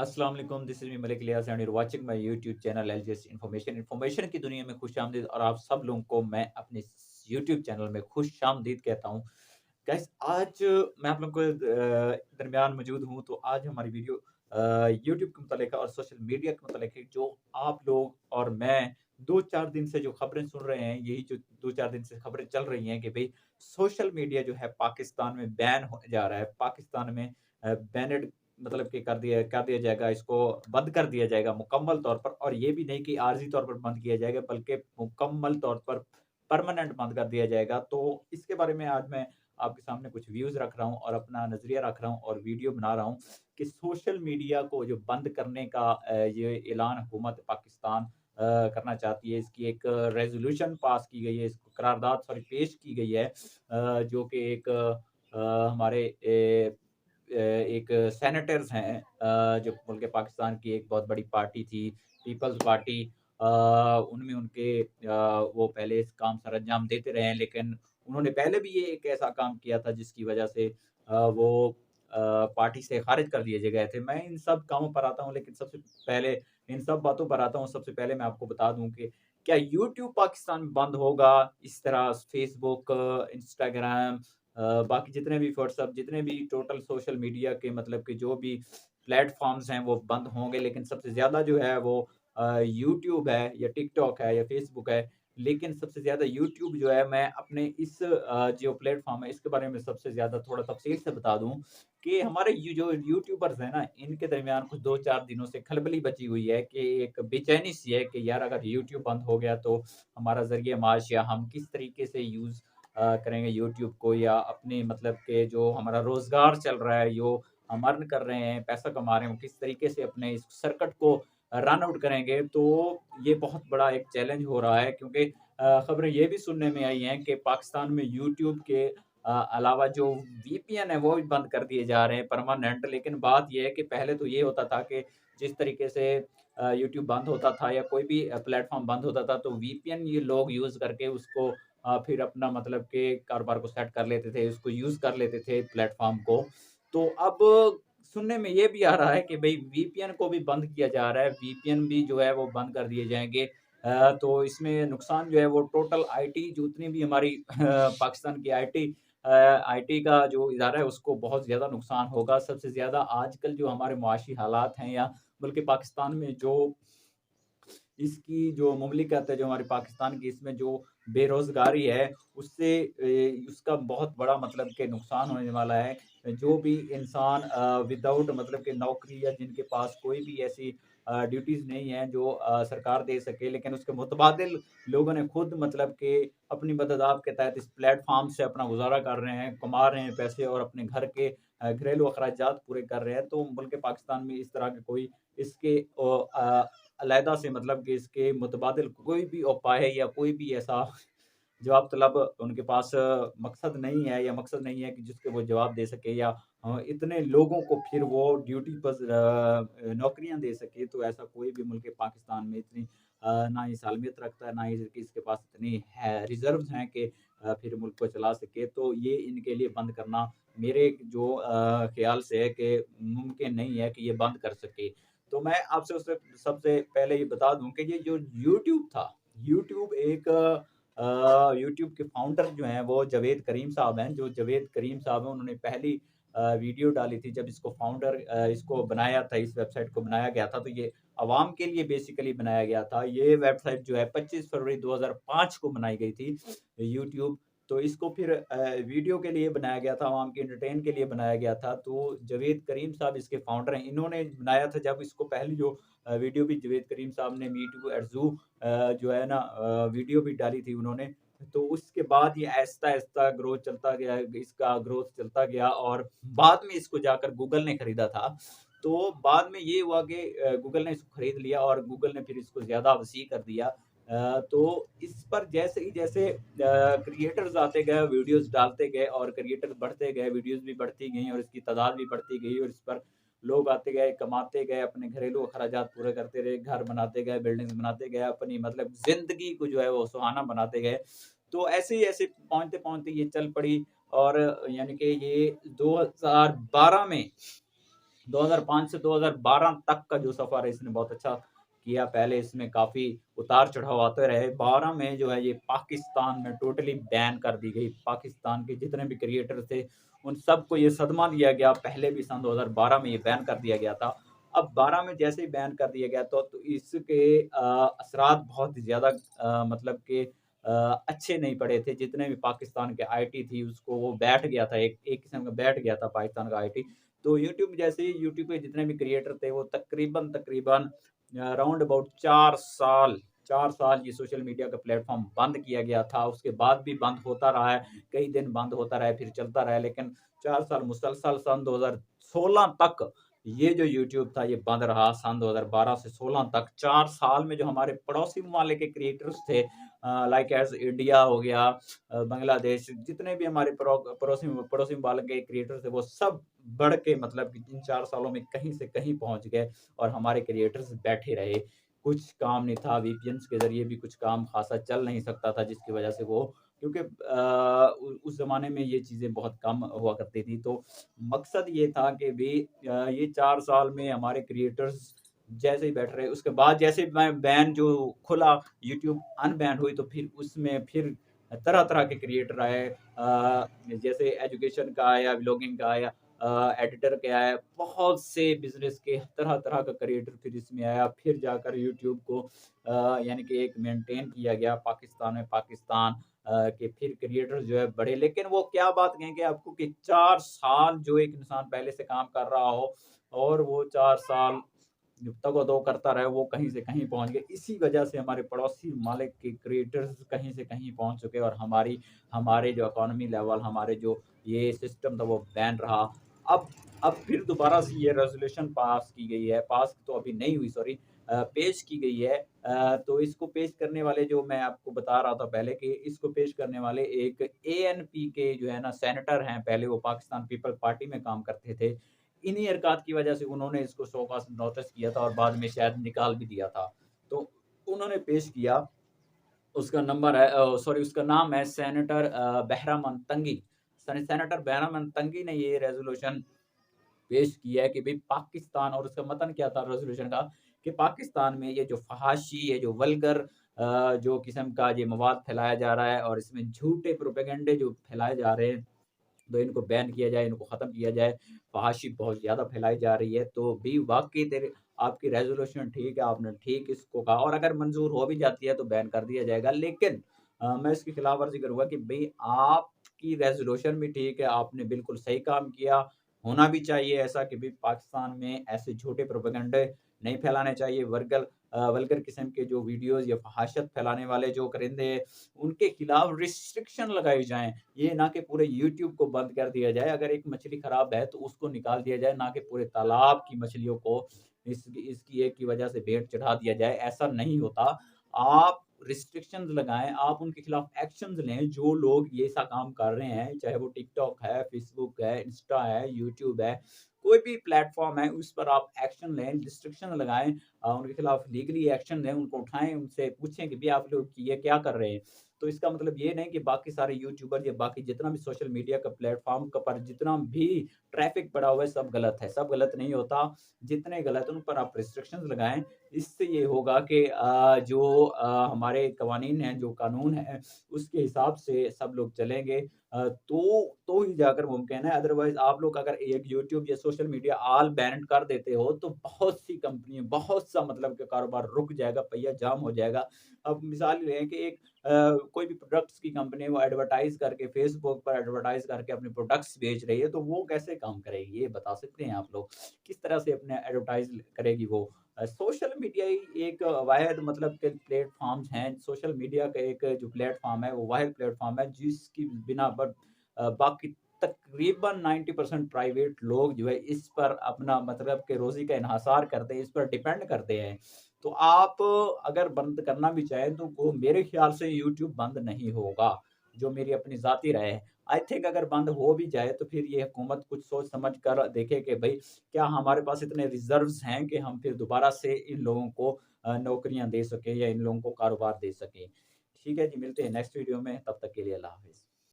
अस्सलाम वालेकुम, this is me Malik Ilyas and you are watching my YouTube channel LGS information. Information की दुनिया में खुशामदीद और आप सब लोगों को मैं अपने यूट्यूब चैनल में खुशामदीद कहता हूँ। गाइस आज मैं आप लोगों के दरमियान मौजूद हूँ, तो आज हमारी वीडियो यूट्यूब के मुतालिक और सोशल मीडिया के मुतालिक है, जो आप लोग और मैं 2-4 दिन से जो खबरें सुन रहे हैं, यही जो 2-4 दिन से खबरें चल रही हैं कि भई सोशल मीडिया जो है पाकिस्तान में बैन होने जा रहा है। पाकिस्तान में बैनड मतलब कि कर दिया जाएगा, इसको बंद कर दिया जाएगा मुकम्मल तौर पर, और ये भी नहीं कि आर्ज़ी तौर पर बंद किया जाएगा, बल्कि मुकम्मल तौर पर परमानेंट बंद कर दिया जाएगा। तो इसके बारे में आज मैं आपके सामने कुछ व्यूज़ रख रहा हूँ और अपना नज़रिया रख रहा हूँ और वीडियो बना रहा हूँ कि सोशल मीडिया को जो बंद करने का ये ऐलान हुकूमत पाकिस्तान करना चाहती है। इसकी एक रेज़ोल्यूशन पास की गई है, इसको करारदाद सॉरी पेश की गई है, जो कि एक हमारे एक सेनेटर्स हैं, जो मुल्क पाकिस्तान की एक बहुत बड़ी पार्टी थी, पीपल्स पार्टी। उनमें उनके वो पहले इस काम सरअंजाम देते रहे हैं, लेकिन उन्होंने पहले भी ये एक ऐसा काम किया था जिसकी वजह से वो पार्टी से खारिज कर दिए गए थे। मैं इन सब कामों पर आता हूँ, लेकिन सबसे पहले इन सब बातों पर आता हूँ, सबसे पहले मैं आपको बता दूँ कि क्या यूट्यूब पाकिस्तान में बंद होगा? इस तरह फेसबुक, इंस्टाग्राम, बाकी जितने भी व्हाट्सएप, जितने भी टोटल सोशल मीडिया के मतलब कि जो भी प्लेटफ़ॉर्म्स हैं वो बंद होंगे, लेकिन सबसे ज़्यादा जो है वो यूट्यूब है या टिकटॉक है या फ़ेसबुक है। लेकिन सबसे ज़्यादा यूट्यूब जो है, मैं अपने इस जो प्लेटफ़ॉर्म है इसके बारे में सबसे ज़्यादा थोड़ा तफ़सील से बता दूँ कि हमारे ये जो यूट्यूबर्स हैं ना, इनके दरमियान कुछ 2-4 दिनों से खलबली मची हुई है कि एक बेचैनी-सी है कि यार अगर यूट्यूब बंद हो गया तो हमारा ज़रिए माश या हम किस तरीके से यूज़ करेंगे यूट्यूब को, या अपने मतलब के जो हमारा रोज़गार चल रहा है, जो हम अर्न कर रहे हैं, पैसा कमा रहे हैं, वो किस तरीके से अपने इस सर्किट को रन आउट करेंगे। तो ये बहुत बड़ा एक चैलेंज हो रहा है, क्योंकि खबरें ये भी सुनने में आई हैं कि पाकिस्तान में यूट्यूब के अलावा जो वीपीएन है वो भी बंद कर दिए जा रहे हैं परमानेंट। लेकिन बात ये है कि पहले तो ये होता था कि जिस तरीके से यूट्यूब बंद होता था या कोई भी प्लेटफ़ॉर्म बंद होता था, तो वीपीएन ये लोग यूज़ करके उसको फिर अपना मतलब के कारोबार को सेट कर लेते थे, उसको यूज़ कर लेते थे प्लेटफ़ॉर्म को। तो अब सुनने में ये भी आ रहा है कि भई वीपीएन को भी बंद किया जा रहा है, वीपीएन भी जो है वो बंद कर दिए जाएँगे। तो इसमें नुकसान जो है वो टोटल आईटी जितनी भी हमारी पाकिस्तान की आईटी का जो इदारा है उसको बहुत ज़्यादा नुकसान होगा। सबसे ज़्यादा आजकल जो हमारे मुआशी हालात हैं, या बल्कि पाकिस्तान में जो इसकी जो ममलिकत है, जो हमारे पाकिस्तान की, इसमें जो बेरोज़गारी है, उससे उसका बहुत बड़ा मतलब कि नुकसान होने वाला है। जो भी इंसान विदाउट मतलब कि नौकरी, या जिनके पास कोई भी ऐसी ड्यूटीज़ नहीं है जो सरकार दे सके, लेकिन उसके मुतबादिल लोगों ने खुद मतलब कि अपनी मदद के तहत इस प्लेटफ़ॉर्म से अपना गुज़ारा कर रहे हैं, कमा रहे हैं पैसे और अपने घर के घरेलू अखराजात पूरे कर रहे हैं। तो मुल्क पाकिस्तान में इस तरह के कोई इसके अलहदा से मतलब कि इसके मुतबादिल कोई भी उपाय है या कोई भी ऐसा जवाब तलब उनके पास मकसद नहीं है, या मकसद नहीं है कि जिसके वो जवाब दे सके, या इतने लोगों को फिर वो ड्यूटी पर नौकरियाँ दे सके। तो ऐसा कोई भी मुल्क पाकिस्तान में इतनी ना ही सालमियत रखता है, ना ही इसके पास इतनी है रिज़र्व्स हैं कि फिर मुल्क को चला सके। तो ये इनके लिए बंद करना मेरे जो ख़्याल से है कि मुमकिन नहीं है कि ये बंद कर सके। तो मैं आपसे उससे सबसे पहले ये बता दूँ कि ये जो यूट्यूब था, यूट्यूब एक यूट्यूब के फाउंडर जो हैं वो जावेद करीम साहब हैं। जो जावेद करीम साहब हैं, उन्होंने पहली वीडियो डाली थी जब इसको बनाया था, इस वेबसाइट को बनाया गया था, तो ये अवाम के लिए बेसिकली बनाया गया था। ये वेबसाइट जो है 25 फरवरी 2005 को बनाई गई थी, यूट्यूब। तो इसको फिर वीडियो के लिए बनाया गया था, अवाम के एंटरटेन के लिए बनाया गया था। तो जावेद करीम साहब इसके फाउंडर हैं। इन्होंने बनाया था, जब इसको पहली जो वीडियो भी जावेद करीम साहब ने मी टू एट ज़ू जो है ना वीडियो भी डाली थी उन्होंने। तो उसके बाद ये आहिस्ता-आहिस्ता इसका ग्रोथ चलता गया, और बाद में इसको जाकर गूगल ने खरीदा था। तो बाद में ये हुआ कि गूगल ने इसको खरीद लिया, और गूगल ने फिर इसको ज़्यादा वसी कर दिया। तो इस पर जैसे ही जैसे क्रिएटर्स आते गए, वीडियोज़ डालते गए, और क्रिएटर्स बढ़ते गए, वीडियोज़ भी बढ़ती गईं, और इसकी तादाद भी बढ़ती गई, और इस पर लोग आते गए, कमाते गए, अपने घरेलू अखराजात पूरे करते रहे, घर बनाते गए, बिल्डिंग्स बनाते गए, अपनी मतलब ज़िंदगी को जो है वो सुहाना बनाते गए। तो ऐसे ही ऐसे पहुँचते-पहुँचते ये चल पड़ी, और यानी कि ये 2012 में 2005 से 2012 तक का जो सफ़र है इसने बहुत अच्छा किया। पहले इसमें काफ़ी उतार-चढ़ाव आते रहे। 12 में जो है ये पाकिस्तान में टोटली बैन कर दी गई। पाकिस्तान के जितने भी क्रिएटर थे, उन सबको ये सदमा दिया गया। पहले भी सन 2012 में ये बैन कर दिया गया था। अब 12 में जैसे ही बैन कर दिया गया तो इसके असरात बहुत ज़्यादा मतलब कि अच्छे नहीं पड़े थे। जितने भी पाकिस्तान के आईटी थी उसको वो बैठ गया था, एक एक किस्म का बैठ गया था पाकिस्तान का आईटी। तो यूट्यूब जैसे ही यूट्यूब पे जितने भी क्रिएटर थे वो तकरीबन अराउंड अबाउट 4 साल ये सोशल मीडिया का प्लेटफ़ॉर्म बंद किया गया था। उसके बाद भी बंद होता रहा है, कई दिन बंद होता रहा है, फिर चलता रहा है, लेकिन 4 साल मुसलसल सन 2016 तक ये जो यूट्यूब था ये बंद रहा। सन 2012 से 16 तक 4 साल में जो हमारे पड़ोसी ममालिक के क्रिएटर्स थे, लाइक एज़ इंडिया हो गया, बांग्लादेश, जितने भी हमारे पड़ोसी पड़ोसी ममालिक के क्रिएटर्स थे वो सब बढ़ के मतलब कि इन 4 सालों में कहीं से कहीं पहुँच गए और हमारे क्रिएटर्स बैठे रहे। कुछ काम नहीं था, वीपीएन्स के ज़रिए भी कुछ काम ख़ासा चल नहीं सकता था जिसकी वज़ह से वो क्योंकि उ उस ज़माने में ये चीज़ें बहुत कम हुआ करती थी। तो मकसद ये था कि ये 4 साल में हमारे क्रिएटर्स जैसे ही बैठ रहे, उसके बाद जैसे बैन जो खुला, यूट्यूब अनबैन हुई तो फिर उसमें फिर तरह-तरह के क्रिएटर आए। जैसे एजुकेशन का आया, व्लॉगिंग का आया, एडिटर के आया, बहुत से बिज़नेस के तरह-तरह का क्रिएटर फिर इसमें आया। फिर जाकर यूट्यूब को यानी कि एक मेंटेन किया गया पाकिस्तान में पाकिस्तान के फिर क्रिएटर जो है बढ़े। लेकिन वो क्या बात कहेंगे आपको कि 4 साल जो एक इंसान पहले से काम कर रहा हो और वो 4 साल तगो-दो करता रहे, वो कहीं से कहीं पहुँच गए। इसी वजह से हमारे पड़ोसी ममालिक के क्रिएटर्स कहीं से कहीं पहुँच चुके और हमारे जो इकोनॉमी लेवल, हमारे जो ये सिस्टम था वो बैन रहा। अब अब फिर दोबारा से ये रेज़ोल्यूशन पास की गई है, पास तो अभी नहीं हुई सॉरी, पेश की गई है। तो इसको पेश करने वाले जो मैं आपको बता रहा था पहले कि इसको पेश करने वाले एक एएनपी के जो है ना सेनेटर हैं, पहले वो पाकिस्तान पीपल पार्टी में काम करते थे। इन्हीं हरकत की वजह से उन्होंने इसको शो कॉज़ नोटिस किया था और बाद में शायद निकाल भी दिया था। तो उन्होंने पेश किया, उसका नंबर है सॉरी उसका नाम है सेनेटर बहराम तंगी। सेनेटर बहराम तंगी ने ये रेज़ोल्यूशन पेश किया है कि भई पाकिस्तान और उसका मतन क्या था रेज़ोल्यूशन का कि पाकिस्तान में ये जो फ़हाशी, ये जो वल्गर जो किस्म का ये मवाद फैलाया जा रहा है और इसमें झूठे प्रोपेगेंडे जो फैलाए जा रहे हैं, तो इनको बैन किया जाए, इनको ख़त्म किया जाए। फ़हाशी बहुत ज़्यादा फैलाई जा रही है, तो भी वाक़ई तेरे आपकी रेज़ोल्यूशन ठीक है, आपने ठीक इसको कहा और अगर मंज़ूर हो भी जाती है तो बैन कर दिया जाएगा। लेकिन मैं इसकी खिलाफ़वर्ज़ी करूँगा कि भई आपकी रेज़ोल्यूशन भी ठीक है, आपने बिल्कुल सही काम किया। होना भी चाहिए ऐसा कि भई पाकिस्तान में ऐसे झूठे प्रोपेगेंडे नहीं फैलाने चाहिए। वल्गर किस्म के जो वीडियोज़ या फ़हाशत फैलाने वाले जो करिंदे हैं, उनके खिलाफ़ रिस्ट्रिक्शन लगाई जाएँ। ये ना कि पूरे यूट्यूब को बंद कर दिया जाए, अगर एक मछली खराब है तो उसको निकाल दिया जाए, ना कि पूरे तालाब की मछलियों को इसकी एक की वजह से भेंट चढ़ा दिया जाए, ऐसा नहीं होता। आप रिस्ट्रिक्शंस लगाएँ, आप उनके खिलाफ एक्शंस लें, जो लोग ये ऐसा काम कर रहे हैं, चाहे वो टिकटॉक है, फेसबुक है, इंस्टा है, यूट्यूब है, कोई भी प्लेटफ़ॉर्म है, उस पर आप एक्शन लें, रिस्ट्रिक्शन लगाएँ, उनके खिलाफ लीगली एक्शन लें, उनको उठाएँ, उनसे पूछें कि भई आप लोग ये क्या कर रहे हैं? तो इसका मतलब ये नहीं कि बाकी सारे यूट्यूबर या बाकी जितना भी सोशल मीडिया का प्लेटफ़ॉर्म का पर जितना भी ट्रैफ़िक पड़ा हुआ है सब गलत है, सब गलत नहीं होता। जितने गलत हैं उन पर आप रिस्ट्रिक्शंस लगाएँ। इससे ये होगा कि जो हमारे कवानीन हैं, जो कानून है, उसके हिसाब से सब लोग चलेंगे। तो ही जाकर मुमकिन है, अदरवाइज़ आप लोग अगर एक यूट्यूब या सोशल मीडिया ऑल बैन्ड कर देते हो, तो बहुत सी कंपनियाँ, बहुत सा मतलब कि कारोबार रुक जाएगा, पहिया जाम हो जाएगा। अब मिसाल लें कि एक कोई भी प्रोडक्ट्स की कंपनी है, वो एडवर्टाइज़ करके फेसबुक पर एडवर्टाइज़ करके अपने प्रोडक्ट्स बेच रही है, तो वो कैसे काम करेगी? ये बता सकते हैं आप लोग? किस तरह से अपने एडवर्टाइज़ करेगी वो? सोशल मीडिया ही एक वाहिद मतलब के प्लेटफ़ॉर्म्स हैं। सोशल मीडिया का एक जो प्लेटफ़ॉर्म है, वो वाहिद प्लेटफ़ॉर्म है जिसकी बिना पर बाकी तकरीबन 90% प्राइवेट लोग जो है इस पर अपना मतलब कि रोज़ी का इन्हसार करते हैं, इस पर डिपेंड करते हैं। तो आप अगर बंद करना भी चाहें तो वो मेरे ख़्याल से यूट्यूब बंद नहीं होगा, जो मेरी अपनी ज़ाती राय है। आई थिंक अगर बंद हो भी जाए तो फिर ये हुकूमत कुछ सोच समझ कर देखे कि भई क्या हमारे पास इतने रिज़र्व्स हैं कि हम फिर दोबारा से इन लोगों को नौकरियाँ दे सकें या इन लोगों को कारोबार दे सकें। ठीक है जी, मिलते हैं नेक्स्ट वीडियो में, तब तक के लिए अल्लाह हाफ़िज़।